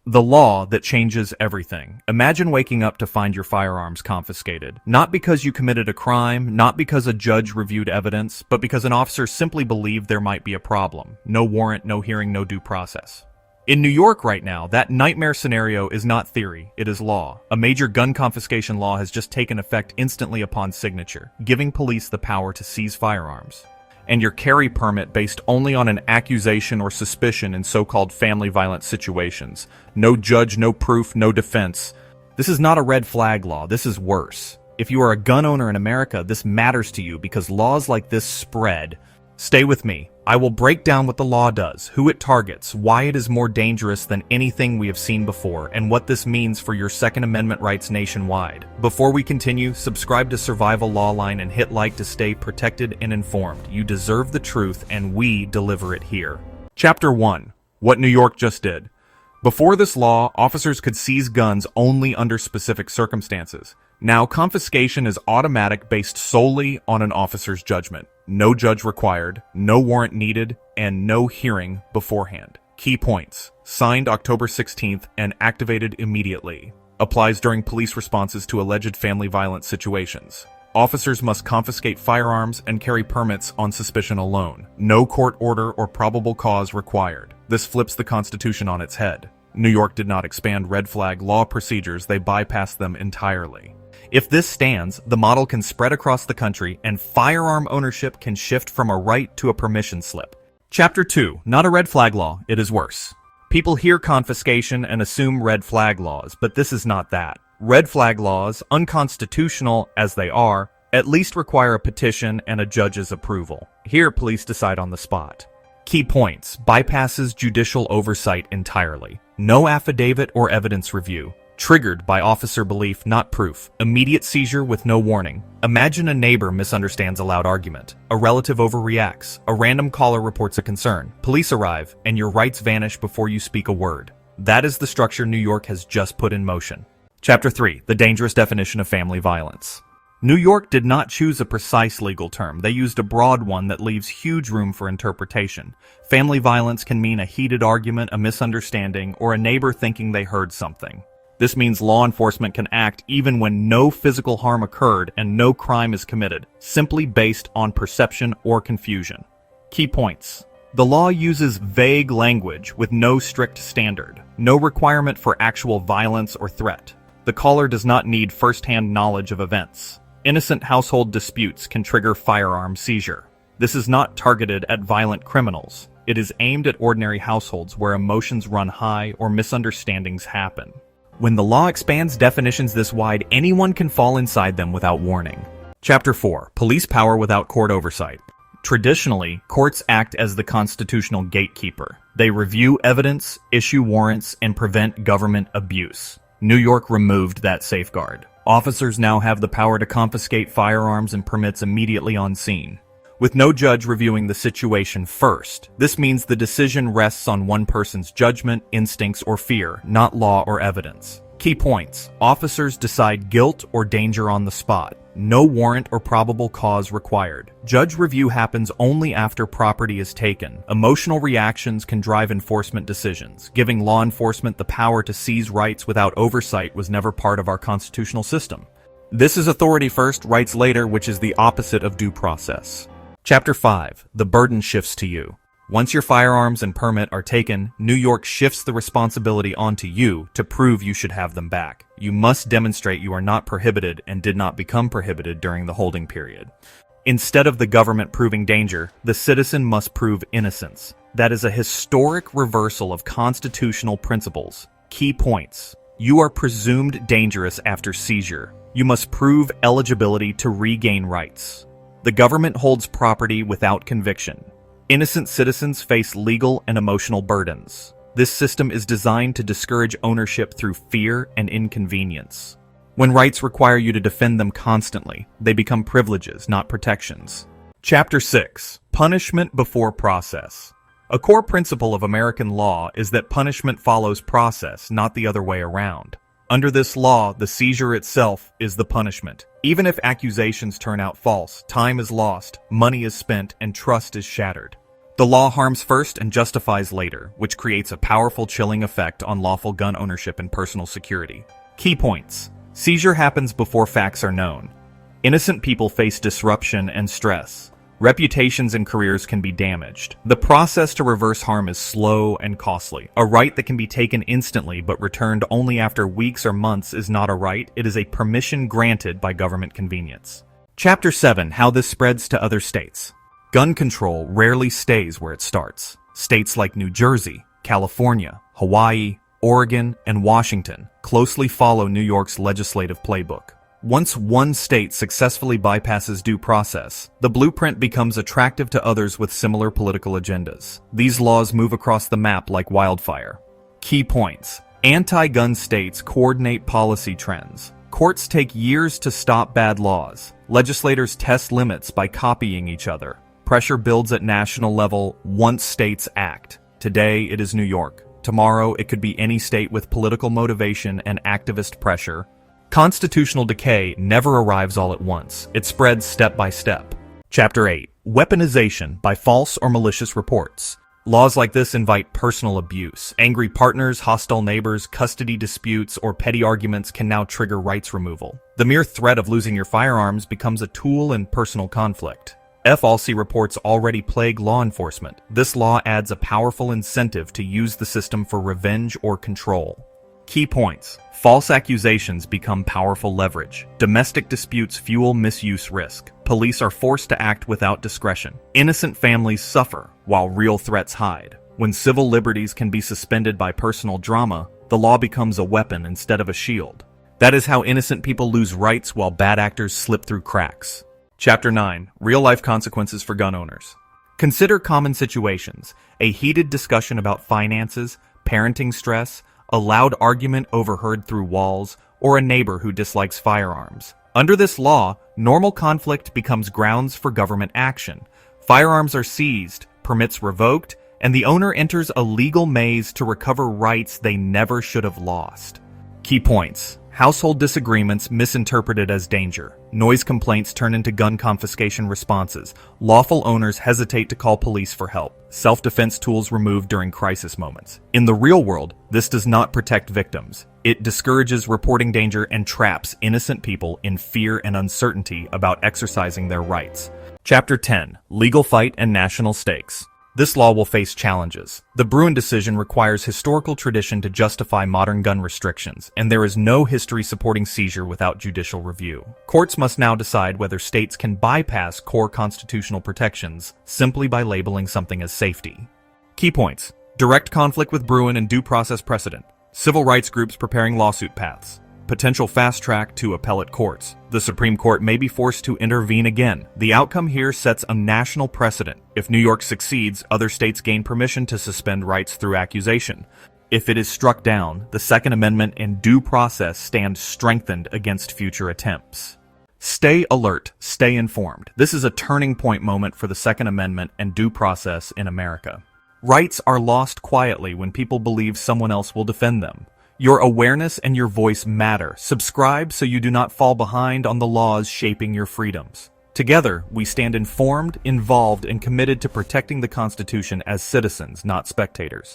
The law that changes everything. Imagine waking up to find your firearms confiscated. Not because you committed a crime, not because a judge reviewed evidence, but because an officer simply believed there might be a problem. No warrant, no hearing, no due process. In New York right now, that nightmare scenario is not theory, it is law. A major gun confiscation law has just taken effect instantly upon signature, giving police the power to seize firearms. And your carry permit based only on an accusation or suspicion in so-called family violence situations. No judge, no proof, no defense. This is not a red flag law, this is worse. If you are a gun owner in America, this matters to you because laws like this spread. Stay with me. I will break down what the law does, who it targets, why it is more dangerous than anything we have seen before, and what this means for your Second Amendment rights nationwide. Before we continue, subscribe to Survival Lawline and hit like to stay protected and informed. You deserve the truth, and we deliver it here. Chapter 1. What New York just did. Before this law, officers could seize guns only under specific circumstances. Now, confiscation is automatic based solely on an officer's judgment. No judge required, no warrant needed, and no hearing beforehand. Key points. Signed October 16th and activated immediately. Applies during police responses to alleged family violence situations. Officers must confiscate firearms and carry permits on suspicion alone. No court order or probable cause required. This flips the Constitution on its head. New York did not expand red flag law procedures, they bypassed them entirely. If this stands, the model can spread across the country and firearm ownership can shift from a right to a permission slip. Chapter 2. Not a red flag law, it is worse. People hear confiscation and assume red flag laws, but this is not that. Red flag laws, unconstitutional as they are, at least require a petition and a judge's approval. Here, police decide on the spot. Key points. Bypasses judicial oversight entirely. No affidavit or evidence review. Triggered by officer belief, not proof. Immediate seizure with no warning. Imagine a neighbor misunderstands a loud argument. A relative overreacts. A random caller reports a concern. Police arrive, and your rights vanish before you speak a word. That is the structure New York has just put in motion. Chapter 3. The dangerous definition of family violence. New York did not choose a precise legal term. They used a broad one that leaves huge room for interpretation. Family violence can mean a heated argument, a misunderstanding, or a neighbor thinking they heard something. This means law enforcement can act even when no physical harm occurred and no crime is committed, simply based on perception or confusion. Key points. The law uses vague language with no strict standard, no requirement for actual violence or threat. The caller does not need first-hand knowledge of events. Innocent household disputes can trigger firearm seizure. This is not targeted at violent criminals. It is aimed at ordinary households where emotions run high or misunderstandings happen. When the law expands definitions this wide, anyone can fall inside them without warning. Chapter 4. Police power without court oversight. Traditionally, courts act as the constitutional gatekeeper. They review evidence, issue warrants, and prevent government abuse. New York removed that safeguard. Officers now have the power to confiscate firearms and permits immediately on scene, with no judge reviewing the situation first. This means the decision rests on one person's judgment, instincts, or fear, not law or evidence. Key points. Officers decide guilt or danger on the spot. No warrant or probable cause required. Judge review happens only after property is taken. Emotional reactions can drive enforcement decisions. Giving law enforcement the power to seize rights without oversight was never part of our constitutional system. This is authority first, rights later, which is the opposite of due process. Chapter 5. The burden shifts to you. Once your firearms and permit are taken, New York shifts the responsibility onto you to prove you should have them back. You must demonstrate you are not prohibited and did not become prohibited during the holding period. Instead of the government proving danger, the citizen must prove innocence. That is a historic reversal of constitutional principles. Key points. You are presumed dangerous after seizure. You must prove eligibility to regain rights. The government holds property without conviction. Innocent citizens face legal and emotional burdens. This system is designed to discourage ownership through fear and inconvenience. When rights require you to defend them constantly, they become privileges, not protections. Chapter 6. Punishment before process. A core principle of American law is that punishment follows process, not the other way around. Under this law, the seizure itself is the punishment. Even if accusations turn out false, time is lost, money is spent, and trust is shattered. The law harms first and justifies later, which creates a powerful chilling effect on lawful gun ownership and personal security. Key points. Seizure happens before facts are known. Innocent people face disruption and stress. Reputations and careers can be damaged. The process to reverse harm is slow and costly. A right that can be taken instantly but returned only after weeks or months is not a right, it is a permission granted by government convenience. Chapter 7. How this spreads to other states. Gun control rarely stays where it starts. States like New Jersey, California, Hawaii, Oregon, and Washington closely follow New York's legislative playbook. Once one state successfully bypasses due process, the blueprint becomes attractive to others with similar political agendas. These laws move across the map like wildfire. Key points. Anti-gun states coordinate policy trends. Courts take years to stop bad laws. Legislators test limits by copying each other. Pressure builds at national level once states act. Today it is New York. Tomorrow it could be any state with political motivation and activist pressure. Constitutional decay never arrives all at once. It spreads step by step. Chapter 8. Weaponization by false or malicious reports. Laws like this invite personal abuse. Angry partners, hostile neighbors, custody disputes, or petty arguments can now trigger rights removal. The mere threat of losing your firearms becomes a tool in personal conflict. False reports already plague law enforcement. This law adds a powerful incentive to use the system for revenge or control. Key points. False accusations become powerful leverage. Domestic disputes fuel misuse risk. Police are forced to act without discretion. Innocent families suffer, while real threats hide. When civil liberties can be suspended by personal drama, the law becomes a weapon instead of a shield. That is how innocent people lose rights while bad actors slip through cracks. Chapter 9. Real-life consequences for gun owners. Consider common situations. A heated discussion about finances, parenting stress, a loud argument overheard through walls, or a neighbor who dislikes firearms. Under this law, normal conflict becomes grounds for government action. Firearms are seized, permits revoked, and the owner enters a legal maze to recover rights they never should have lost. Key points. Household disagreements misinterpreted as danger. Noise complaints turn into gun confiscation responses. Lawful owners hesitate to call police for help. Self-defense tools removed during crisis moments. In the real world, this does not protect victims. It discourages reporting danger and traps innocent people in fear and uncertainty about exercising their rights. Chapter 10. Legal fight and national stakes. This law will face challenges. The Bruen decision requires historical tradition to justify modern gun restrictions, and there is no history supporting seizure without judicial review. Courts must now decide whether states can bypass core constitutional protections simply by labeling something as safety. Key points. Direct conflict with Bruen and due process precedent. Civil rights groups preparing lawsuit paths. Potential fast track to appellate courts. The Supreme Court may be forced to intervene again. The outcome here sets a national precedent. If New York succeeds, other states gain permission to suspend rights through accusation. If it is struck down, the Second Amendment and due process stand strengthened against future attempts. Stay alert, stay informed. This is a turning point moment for the Second Amendment and due process in America. Rights are lost quietly when people believe someone else will defend them. Your awareness and your voice matter. Subscribe so you do not fall behind on the laws shaping your freedoms. Together, we stand informed, involved, and committed to protecting the Constitution as citizens, not spectators.